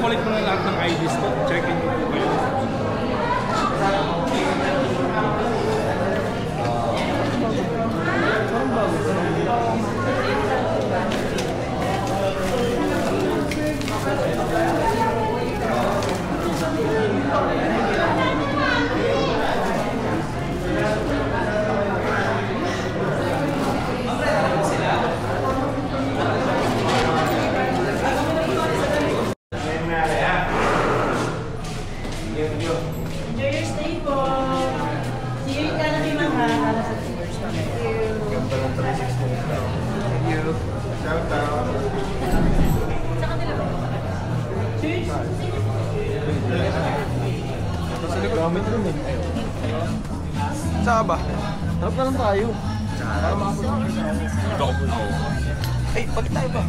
i-collect mo na lahat ng IDs ko. Check in. Enjoy your stay po. See you in Canada, mga sa tours. Thank you. Ganda ng 360 na. Thank you. Shout out. Sa kanila ba? Cheers! Sa gamit rin eh. Saan ba? Harap na lang tayo. Para makapunta. Ay, bakit tayo ba?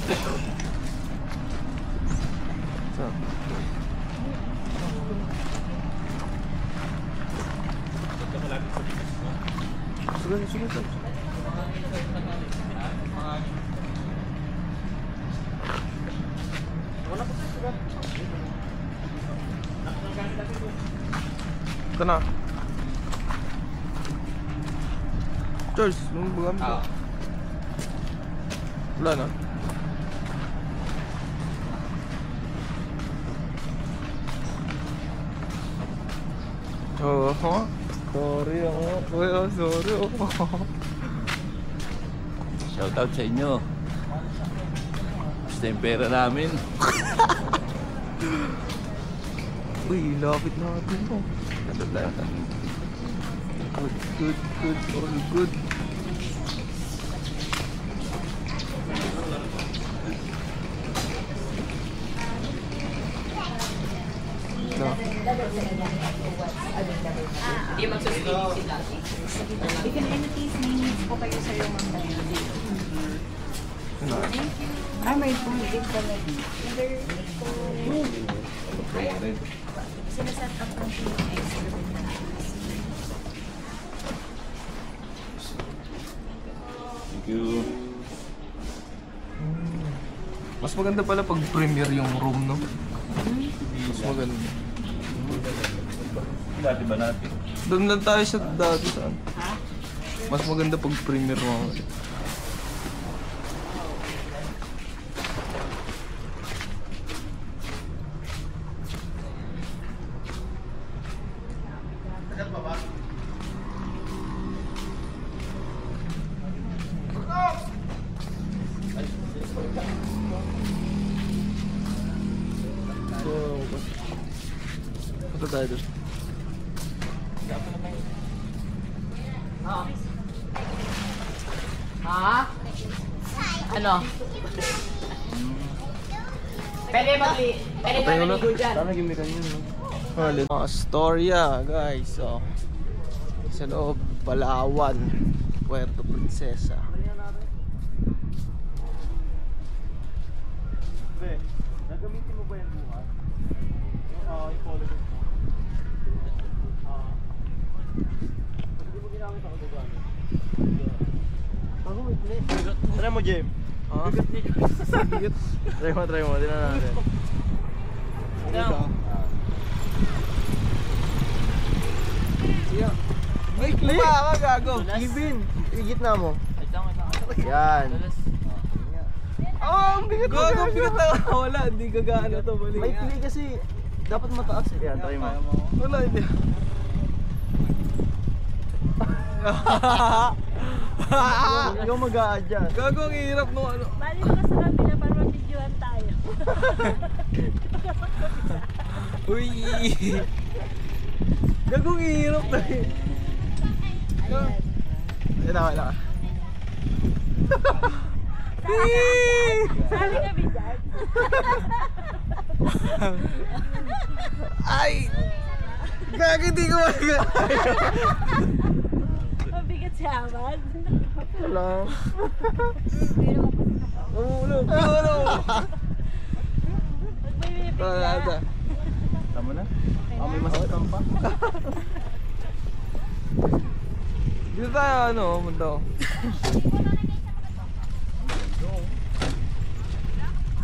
Sige. Ito na. Charles, nung bagam ko. Wala na. Oh, sorry sorry. Shoutout sa inyo. Basta yung pera namin. Uy, lapit natin to. Good, all good. No. Hindi magsasabi si Dati. You can entities names po kayo sa iyong mga may food din pala. Sinaset up ng extra. Thank you. Mas maganda pala pag premiere yung room, no? Mas maganda. Dati ba natin? Doon lang tayo sa dati saan. Mas maganda pag premiere mo. Punta tayo doon. Ha? Ano? Pwede Tayo na. Sana gimikan yun, no? Mga storya, guys. So, sa loob, Palawan, Puerto Princesa. Nagamitin mo ba yan bukas? Yung follow mo? Hindi mo ginamit ako gagano? Ako may play. Try mo, Jem. Sige. Try mo. Di na natin. Ay, click! Ka, gago. Kevin, igit na mo. Yan. Ang bigat na gago. Bigat na wala. Hindi gagana to. Balik. May play kasi dapat mataas eh. Yan, try mo. Wala, hindi. Ikaw mag-a-adjust. Gago, ang hirap nung ano. Bali mo ka sa kabila para mag-videoan tayo. Uy! Gago, ang hirap na eh. Wala. Sabi kami dyan. Ay! Gago, hindi ko magagaya. Mabigat siya, man. Wala. Pero Ulo. may bibigla. Tama na? May masaktan pa. Dito tayo, mundo.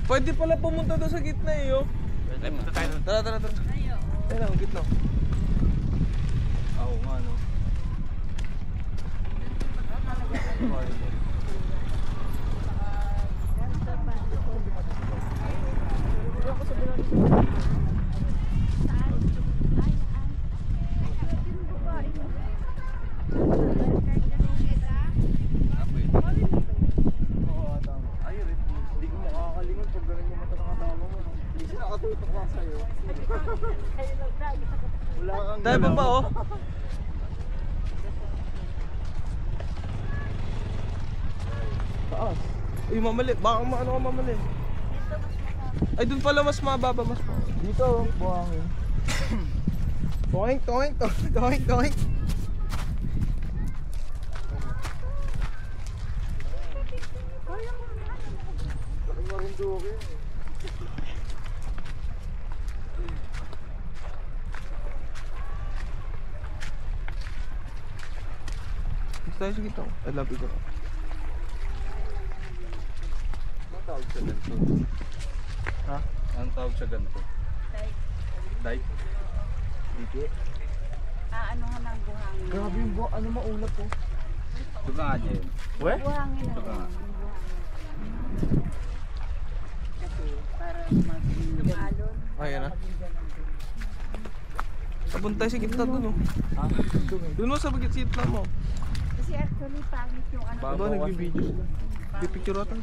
Pwede pala pumunta doon sa gitna eh, yo. Punta tayo doon. Tara. Ayun ang gitna. Oo nga, no. Hindi ko makakalimot pag ganun yung mata ng kasama mo. Hindi siya nakatutok lang sa'yo. Wala kang Tayo pa ba, oh? Taas. Uy, mamali. Baka ano ka mamali. Ay, dun pala mas mababa, mas mababa. Dito, buhangin. Toink. bundok yun. Gusto tayo sa gitna. I love you. Anong tawag sa ganito? Ha? Anong tawag sa ganito? Dike? Dike? Ano nga ng buhangin? Grabe yung buhok. Ano maulap po? Ito nga niya yun. We? Buhangin Ito na. nga. Kasi para mag-lumalon. Ayan na. Papunta tayo sa gitna dun oh. Dun mo sa gitna mo. Kasi actually pangit yung ano. Diba nagbibideo sila? Pipicture ata.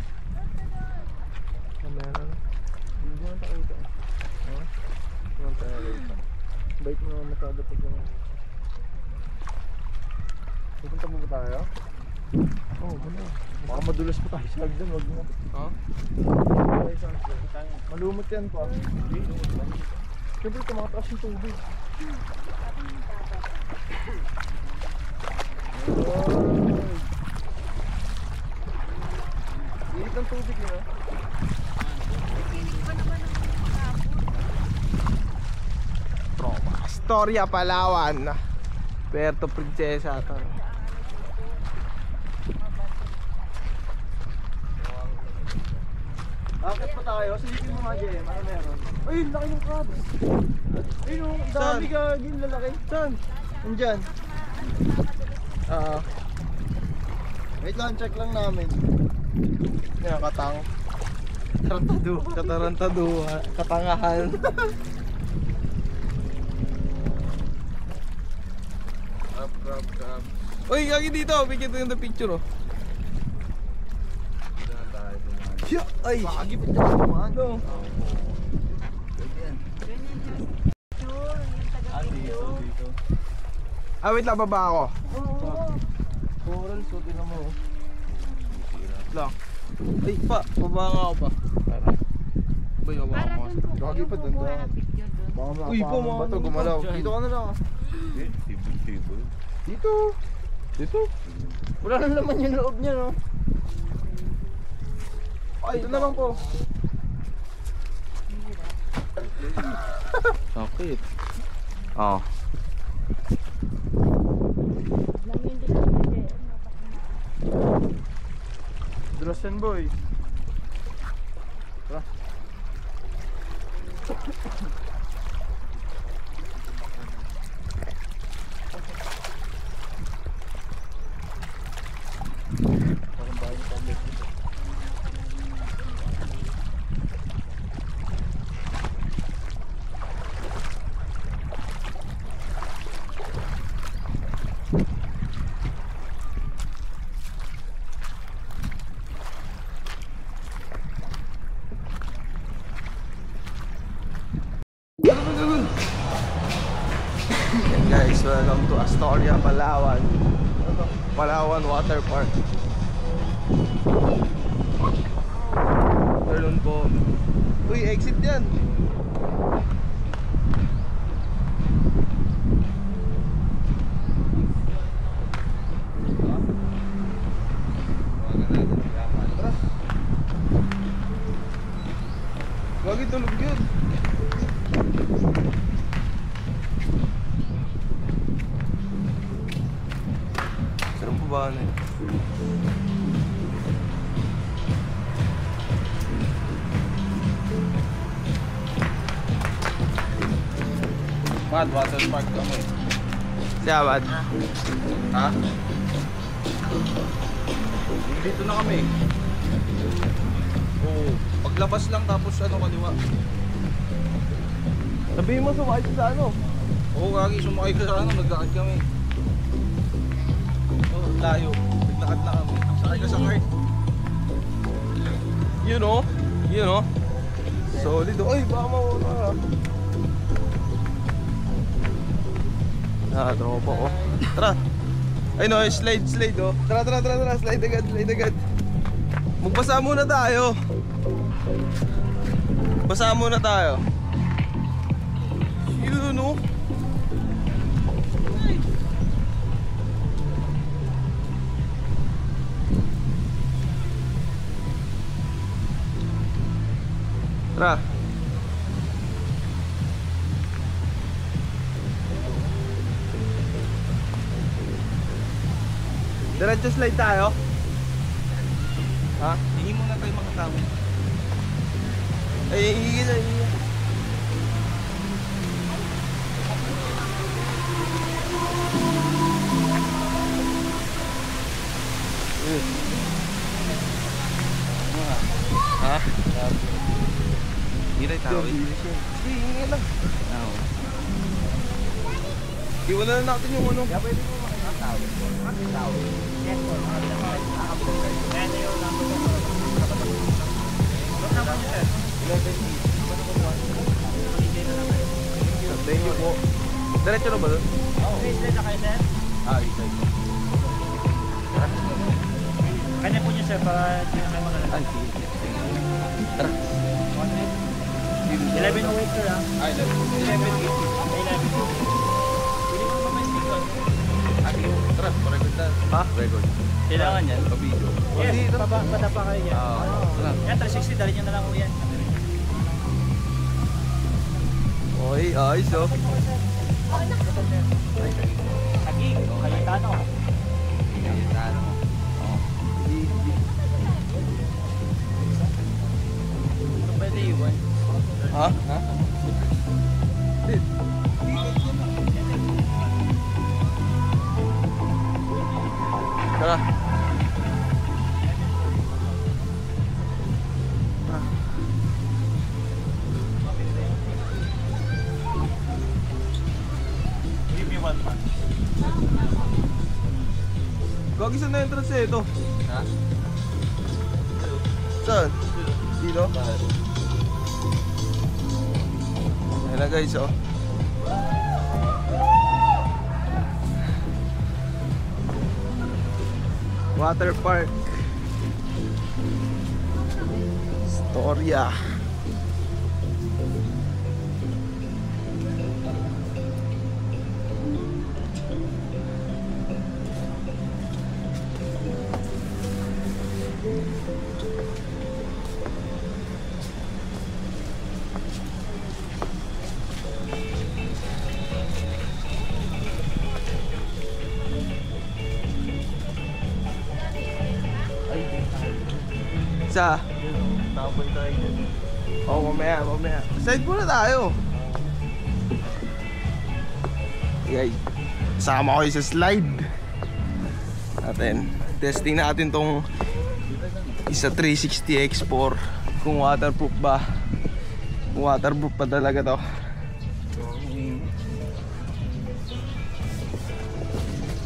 Mamaya na. Hindi naman tayo ito. Hindi naman tayo ito. Bait mo naman masyado pag naman. Pupunta mo ba tayo? Oo, banda. Baka madulas pa tayo sa hagdan. Wag mo. Ha? Tayo sa hagdan. Malumot yan pa. Siyempre tumataas yung tubig. Init ang tubig yun ah. Tropa. Storya Palawan. Puerto Princesa ito. Akit pa tayo. Silipin mo nga Jem. Ano meron? Ay, laki ng crabs. Ayun oh, Saan? dami gagawin lalaki. Saan? Nandyan. Wait lang, check lang namin. Yan, katang. Katarantado. Katangahan. Crab. Uy, gagi dito. Bigyan tayo ng picture oh. Dito na tayo dumaan. Siya! Ay! Pagi pa dyan dumaan. Ito. Dito. Ah, wait lang, baba ako. Coral, so tinan mo. Lang. Ay, pa. Baba nga ako pa. Bay, baba Para ako. dun po Gagi pa dun, kukuha dun. ng picture dun. Baka Uy, po, mga mga bato ano gumalaw. dyan. Dito ka na lang ah. Tibol. Dito. Dito? Wala na naman yung loob niya no. Ay, ito na lang po. Sakit. Oo. Drusen boy. Tara. Yan guys, welcome to Astoria, Palawan. Palawan Water Park. Meron po. Uy, exit yan. Lagi tulog yun. Sarap po ba na Mad, water park kami. Siya, Ha? Dito na kami. Oo. Paglabas lang tapos kaliwa. sabihin mo sumakay sa ano? Oo, gagi, sumakay ka sa naglakad kami. Oo, layo. Naglakad na kami. Sakay ka sa cart. Yun o. Yun o. Solid o. Ay, baka mawala. Ah, tropa ko. Tara. Ay no, slide o. Tara. Slide agad. Magbasa muna tayo. Basa muna tayo. Yun o. Tara. Diretso slide tayo. Ha? Hingi muna tayo mga tao. Ay, hingin na, hingin. Ha? Hindi tayo tao eh. Sige, hingin lang. Iwan na lang natin yung ano. Thank you po. Diretso na ba doon? Isa. Kanya po niyo sir para hindi na kayo mag-alala. Tara. 11:08 sir ah. 11:08. Tara, record na. Ha? Record. Kailangan yan? Pa-video. Yes, padapa kayo yan. Yan, 360, dali nyo na lang po yan. Okay, ayos oh. Agi, Cayetano. Ito pwede iwan. Ha? Ha? Tara. Give me 1 month. Gagi saan na entrance eh ito? Ha? Saan? Dito? Ayan na guys oh. Water park Storya. Isa. Tapoy tayo dyan. Oo, mamaya. Side muna tayo. Guys, sama ko sa slide. Testing natin tong isa 360 X4 kung waterproof ba. Kung waterproof pa talaga to.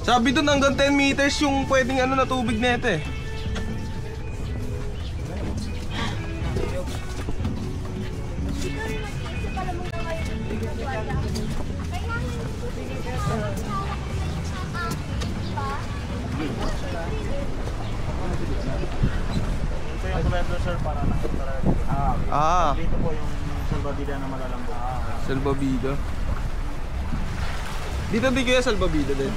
Sabi doon hanggang 10 meters yung pwedeng ano na tubig na ito eh. Ito yung blender sir para nakatara dito. Dito po yung salbabida na malalambot. Salbabida. Dito di kaya salbabida din.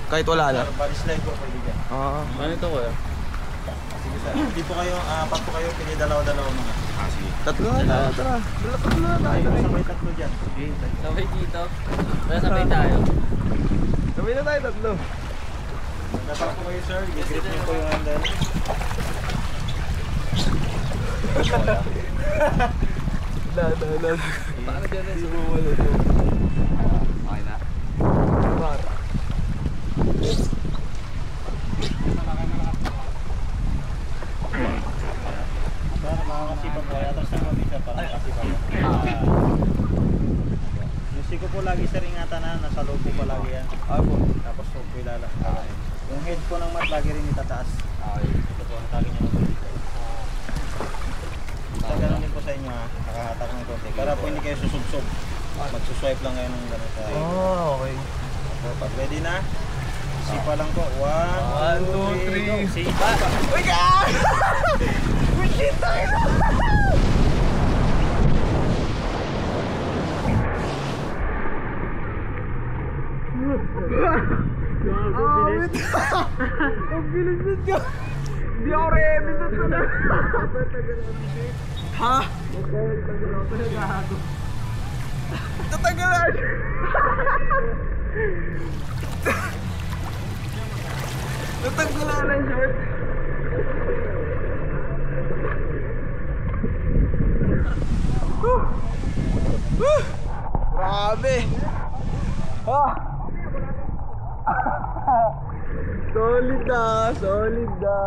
Kahit wala na. Body slide po pwede dyan. Ano ito ko? Sige sir. Hindi po kayo, apat po kayo, pili dalawa-dalawa mga. Sige. Tatlo na, tara. Tatlo na tayo. Sabay tatlo dyan. Sabay dito. Sabay tayo. Sabay na tayo tatlo. Dapat po kayo sir, i-grip niyo po yung handle. Na. Paano dyan rin? Sumuwala to. Okay na. Sir, makakasipag po. Atras na kami sir, para makasipag. Yung siko po lagi sir, ingatan na, nasa loob po palagi yan. Tapos po po ilala. Yung head po ng mat, lagi rin itataas. Ito po, natagin nyo na po dito. Sa ganun din po sa inyo ha, nakahatak ng konti. Para po hindi kayo susubsob. Magsuswipe lang kayo ng ganun sa Okay. So, pag ready na, sipa lang po. 1, 2, 3, Sipa. Uy ka! Uy shit! Tayo na! Ang bilis nito! Hindi ako ready dito na. Ha? Tatagalan! Tatagalan ang short. Grabe! Ah! Solid na, solid na.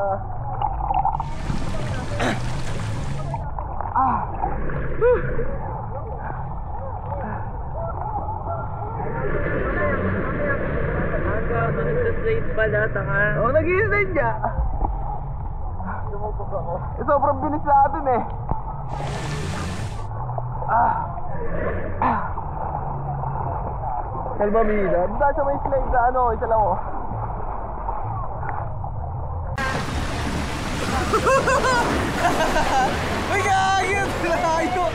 Nag-slate pala, taka. Oo, nag-i-slide niya. Sobrang bilis natin eh. Kalbamida. Dito sa may slide na ano, isa lang oh. Uy, gagawin! Layo!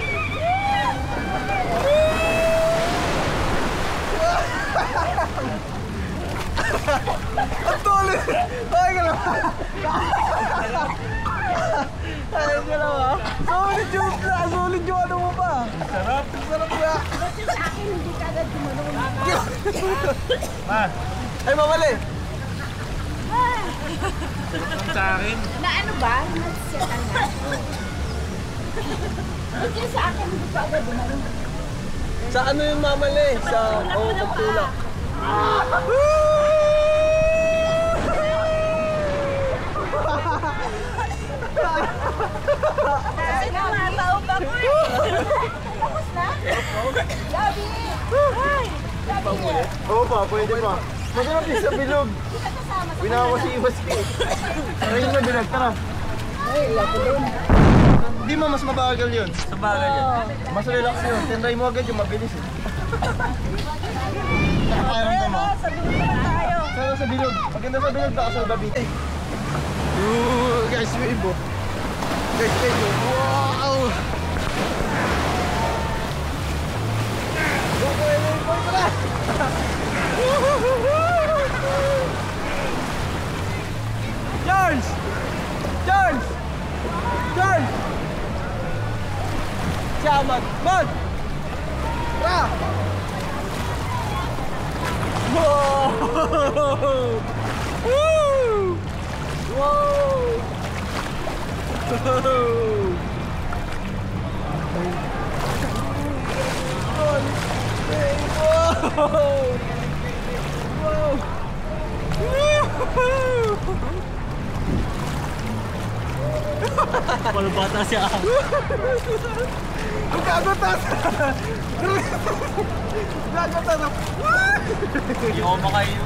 Ang tuloy! Ay, ka lang! Ay, ka lang ah! Solid yung na! Solid yung ano mo pa! Sarap! Sarap na! Kasi sa akin, hindi ka agad gumanong. Ay, mamali! Sa akin. Na ano ba? Nag-setan na? Kasi sa akin, hindi ka agad gumanong. Sa ano yung mamali? Sa pagtulak. Kasi namatao pa ko eh. Tapos na? Gabi! Ay! Gabi niya. Oo pa, pwede pa. Maghanap din sa bilog. Hindi ka kasama sa Binawa si Iwas ka eh. Tara yung mabilag, tara. Ay, lako din. Hindi mo, mas mabagal yun. Sa bagay yan. Mas relax yun. Tinry mo agad yung mabilis eh. Nakakaramdam mo. Sa dulo na tayo. Sana sa bilog. Maganda sa bilog, baka sa gabi. Guys, wave oh. Guys, wave oh. Wow! Charles! Charles! Charles! Siya, Mag! Mag! Tara! Wow! Woo! Wow! Palubata siya. Gagotas! Gagotas! Hindi ako makayo.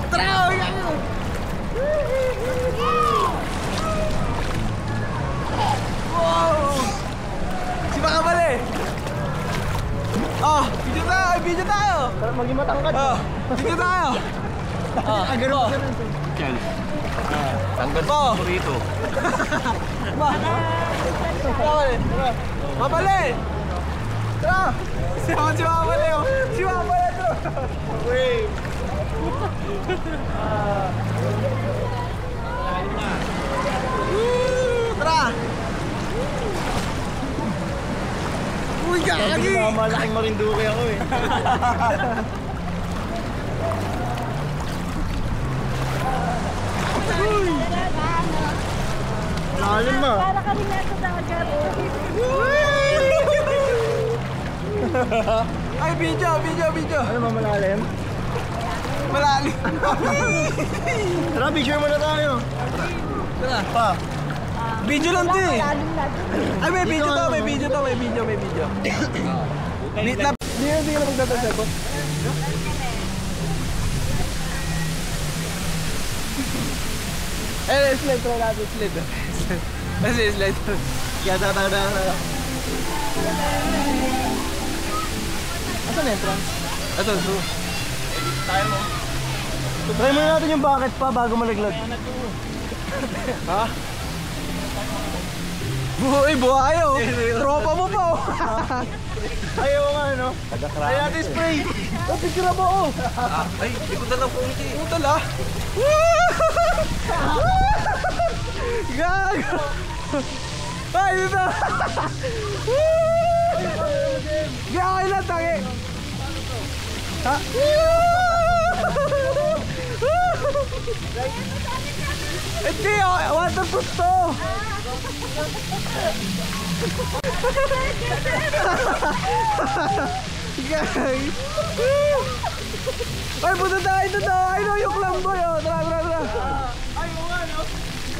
Tara! Gago! Wow! Si Makamali! Ah! Video tayo! Ay, video tayo! Maging matangkad. Ah! Video tayo! Ah! Agaro ka na. Chal. Tanggal Po! sa rito. Mamali! Tara! Mamali! Tara! Si Mamali oh! Si Mamali ito! Wait! Tara! Uy, gagi! Malaking marinduki ako eh. Lalim mo. Para ka rin nato sa agad. Ay, video! Ano ba malalim? Malalim. Tara, picture muna tayo. Tara, pa. Video lang din eh. Lalim na doon. Ay, may video to, may video. Hindi ka na magdadasal po. Eh, slide. Try natin slide. Kasi slide. Kaya tara. Asan entrance? Asan, true. Tayo mo. Try muna natin yung bucket pa bago malaglag. Ha? Buhayo! Tropa mo pa oh! Ayaw nga ano? Ayaw natin spray! Oh, picture mo oh! Ay, hindi ko dala po hindi. Putal ah! Gago! Ay, dito! Gago na, tangi! Ha? Hindi, waterproof to! Guys! Ay, punta tayo dito! Ay, no, yung lamboy, oh! Tara, tara, tara! Ay, oo nga, no?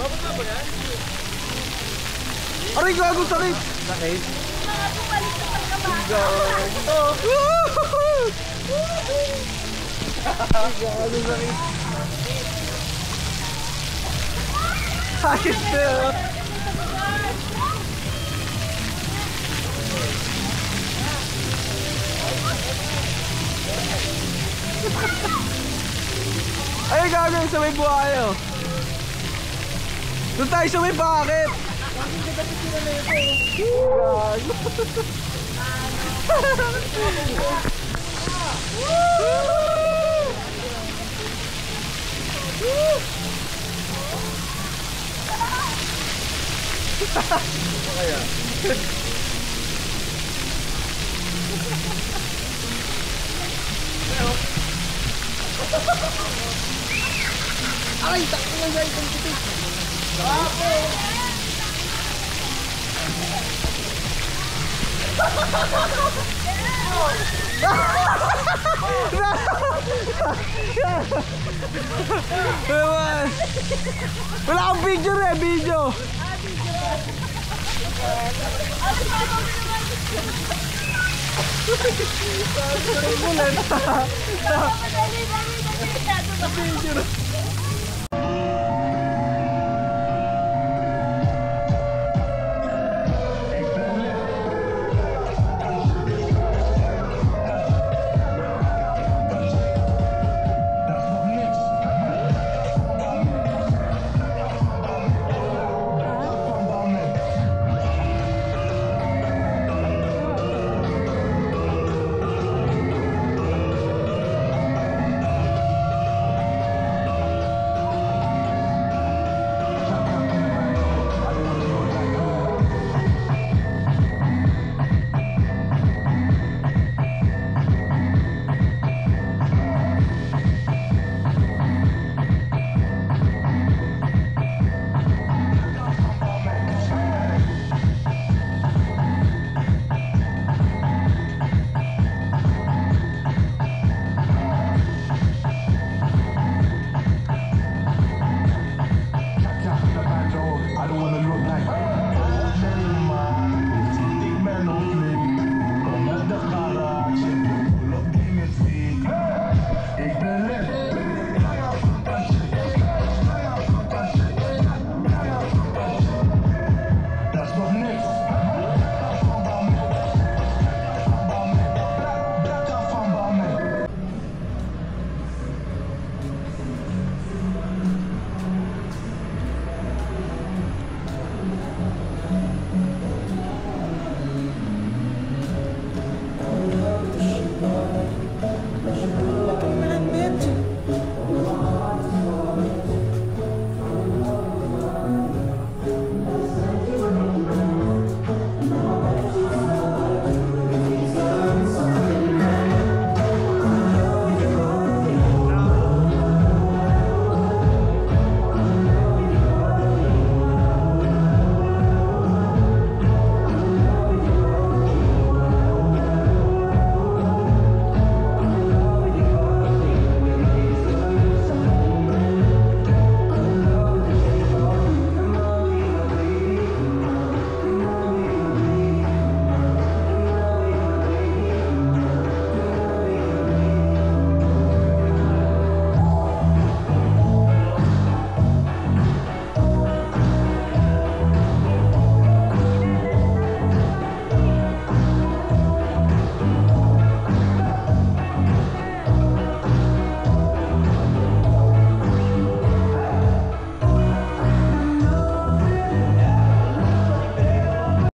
Babot na ba yan? Aray, gago, sakit! Sakit? Mga bumalik sa pagkabata. Gago, sakit! Sakit na! Ay, gagawin sa may buhay, oh. Doon tayo sa may bakit. Ay, takot na dyan itong puti. Wala akong video rin, video. Dali, dali, dali.